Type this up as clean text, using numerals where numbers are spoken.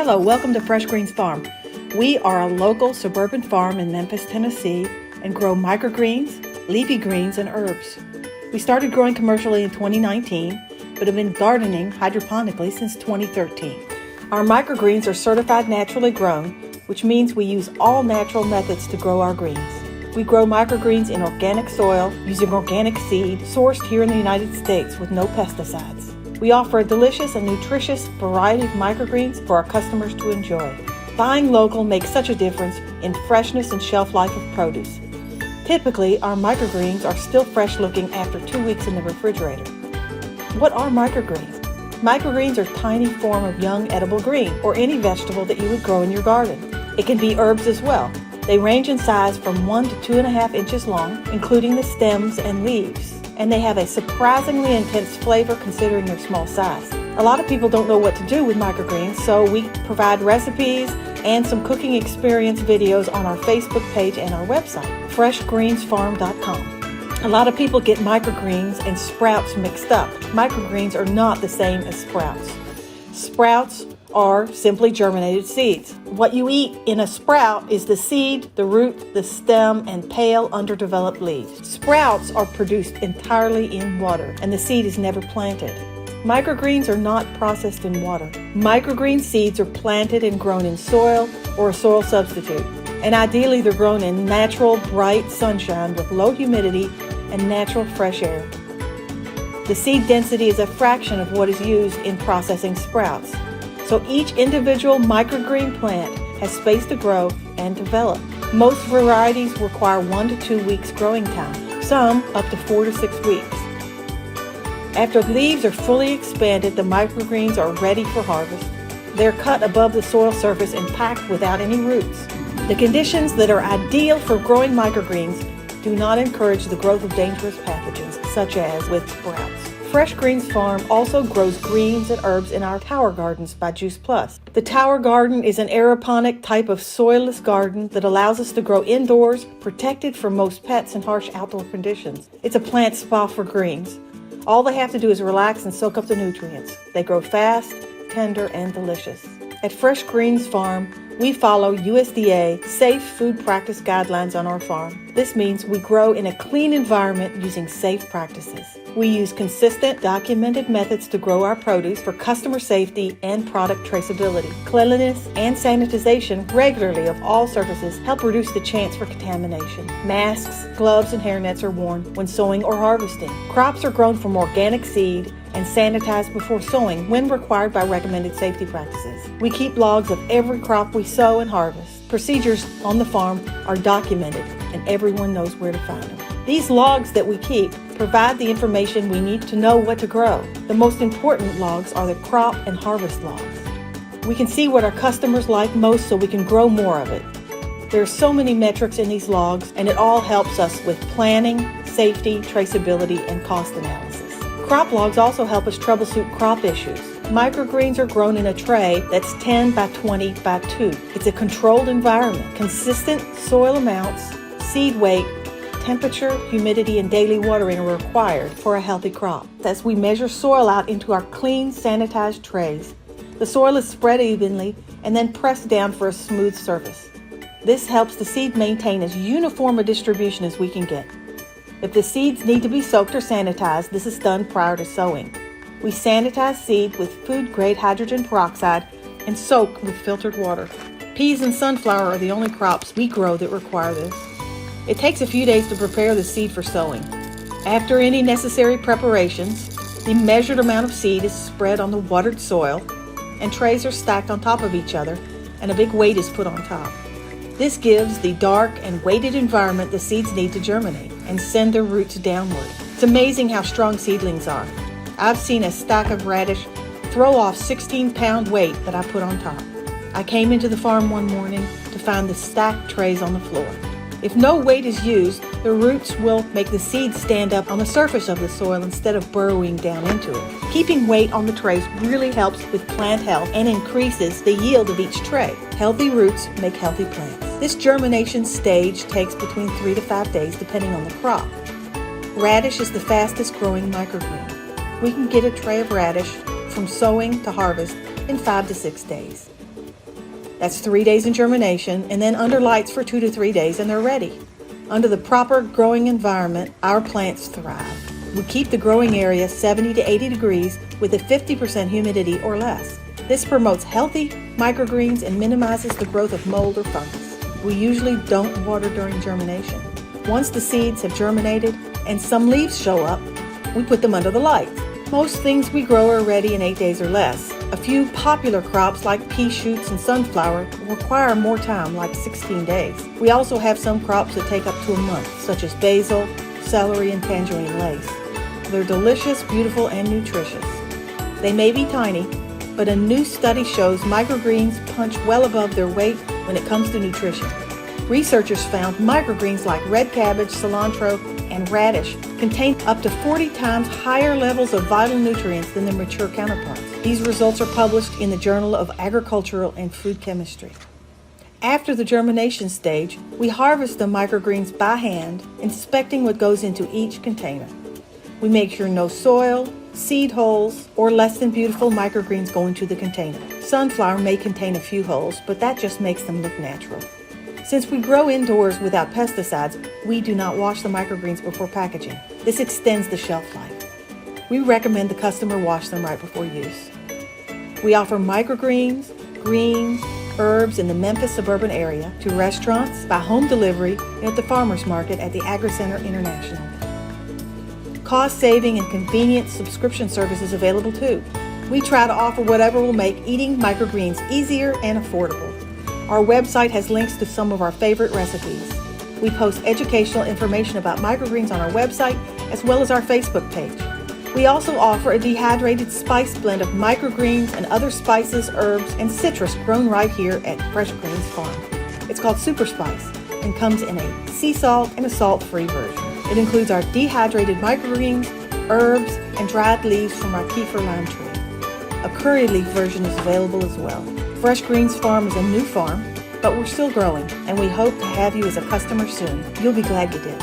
Hello, welcome to Fresh Greens Farm. We are a local suburban farm in Memphis, Tennessee, and grow microgreens, leafy greens, and herbs. We started growing commercially in 2019, but have been gardening hydroponically since 2013. Our microgreens are certified naturally grown, which means we use all natural methods to grow our greens. We grow microgreens in organic soil using organic seed sourced here in the United States with no pesticides. We offer a delicious and nutritious variety of microgreens for our customers to enjoy. Buying local makes such a difference in freshness and shelf life of produce. Typically, our microgreens are still fresh looking after 2 weeks in the refrigerator. What are microgreens? Microgreens are a tiny form of young edible green, or any vegetable that you would grow in your garden. It can be herbs as well. They range in size from 1 to 2.5 inches long, including the stems and leaves. And they have a surprisingly intense flavor considering their small size. A lot of people don't know what to do with microgreens, so we provide recipes and some cooking experience videos on our Facebook page and our website, freshgreensfarm.com. A lot of people get microgreens and sprouts mixed up. Microgreens are not the same as sprouts. Sprouts are simply germinated seeds. What you eat in a sprout is the seed, the root, the stem, and pale, underdeveloped leaves. Sprouts are produced entirely in water, and the seed is never planted. Microgreens are not processed in water. Microgreen seeds are planted and grown in soil or a soil substitute, and ideally they're grown in natural, bright sunshine with low humidity and natural fresh air. The seed density is a fraction of what is used in processing sprouts. So each individual microgreen plant has space to grow and develop. Most varieties require 1 to 2 weeks growing time, some up to 4 to 6 weeks. After the leaves are fully expanded, the microgreens are ready for harvest. They're cut above the soil surface and packed without any roots. The conditions that are ideal for growing microgreens do not encourage the growth of dangerous pathogens, such as with sprouts. Fresh Greens Farm also grows greens and herbs in our tower gardens by Juice Plus. The tower garden is an aeroponic type of soilless garden that allows us to grow indoors, protected from most pets and harsh outdoor conditions. It's a plant spa for greens. All they have to do is relax and soak up the nutrients. They grow fast, tender, and delicious. At Fresh Greens Farm, we follow USDA Safe Food Practice Guidelines on our farm. This means we grow in a clean environment using safe practices. We use consistent, documented methods to grow our produce for customer safety and product traceability. Cleanliness and sanitization regularly of all surfaces help reduce the chance for contamination. Masks, gloves, and hairnets are worn when sowing or harvesting. Crops are grown from organic seed and sanitized before sowing when required by recommended safety practices. We keep logs of every crop we sow and harvest. Procedures on the farm are documented and everyone knows where to find them. These logs that we keep provide the information we need to know what to grow. The most important logs are the crop and harvest logs. We can see what our customers like most so we can grow more of it. There are so many metrics in these logs, and it all helps us with planning, safety, traceability, and cost analysis. Crop logs also help us troubleshoot crop issues. Microgreens are grown in a tray that's 10 by 20 by 2. It's a controlled environment. Consistent soil amounts, seed weight, temperature, humidity, and daily watering are required for a healthy crop. As we measure soil out into our clean, sanitized trays, the soil is spread evenly and then pressed down for a smooth surface. This helps the seed maintain as uniform a distribution as we can get. If the seeds need to be soaked or sanitized, this is done prior to sowing. We sanitize seed with food-grade hydrogen peroxide and soak with filtered water. Peas and sunflower are the only crops we grow that require this. It takes a few days to prepare the seed for sowing. After any necessary preparations, the measured amount of seed is spread on the watered soil, and trays are stacked on top of each other, and a big weight is put on top. This gives the dark and weighted environment the seeds need to germinate and send their roots downward. It's amazing how strong seedlings are. I've seen a stack of radish throw off 16-pound weight that I put on top. I came into the farm one morning to find the stacked trays on the floor. If no weight is used, the roots will make the seeds stand up on the surface of the soil instead of burrowing down into it. Keeping weight on the trays really helps with plant health and increases the yield of each tray. Healthy roots make healthy plants. This germination stage takes between 3 to 5 days depending on the crop. Radish is the fastest growing microgreen. We can get a tray of radish from sowing to harvest in 5 to 6 days. That's 3 days in germination, and then under lights for 2 to 3 days and they're ready. Under the proper growing environment, our plants thrive. We keep the growing area 70 to 80 degrees with a 50% humidity or less. This promotes healthy microgreens and minimizes the growth of mold or fungus. We usually don't water during germination. Once the seeds have germinated and some leaves show up, we put them under the lights. Most things we grow are ready in 8 days or less. A few popular crops like pea shoots and sunflower require more time, like 16 days. We also have some crops that take up to a month, such as basil, celery, and tangerine lace. They're delicious, beautiful, and nutritious. They may be tiny, but a new study shows microgreens punch well above their weight when it comes to nutrition. Researchers found microgreens like red cabbage, cilantro, and radish contain up to 40 times higher levels of vital nutrients than their mature counterparts. These results are published in the Journal of Agricultural and Food Chemistry. After the germination stage, we harvest the microgreens by hand, inspecting what goes into each container. We make sure no soil, seed holes, or less than beautiful microgreens go into the container. Sunflower may contain a few holes, but that just makes them look natural. Since we grow indoors without pesticides, we do not wash the microgreens before packaging. This extends the shelf life. We recommend the customer wash them right before use. We offer microgreens, greens, herbs in the Memphis suburban area to restaurants, by home delivery, and at the farmers market at the AgriCenter International. Cost-saving and convenient subscription services available too. We try to offer whatever will make eating microgreens easier and affordable. Our website has links to some of our favorite recipes. We post educational information about microgreens on our website as well as our Facebook page. We also offer a dehydrated spice blend of microgreens and other spices, herbs, and citrus grown right here at Fresh Greens Farm. It's called Super Spice and comes in a sea salt and a salt-free version. It includes our dehydrated microgreens, herbs, and dried leaves from our kefir lime tree. A curry leaf version is available as well. Fresh Greens Farm is a new farm, but we're still growing, and we hope to have you as a customer soon. You'll be glad you did.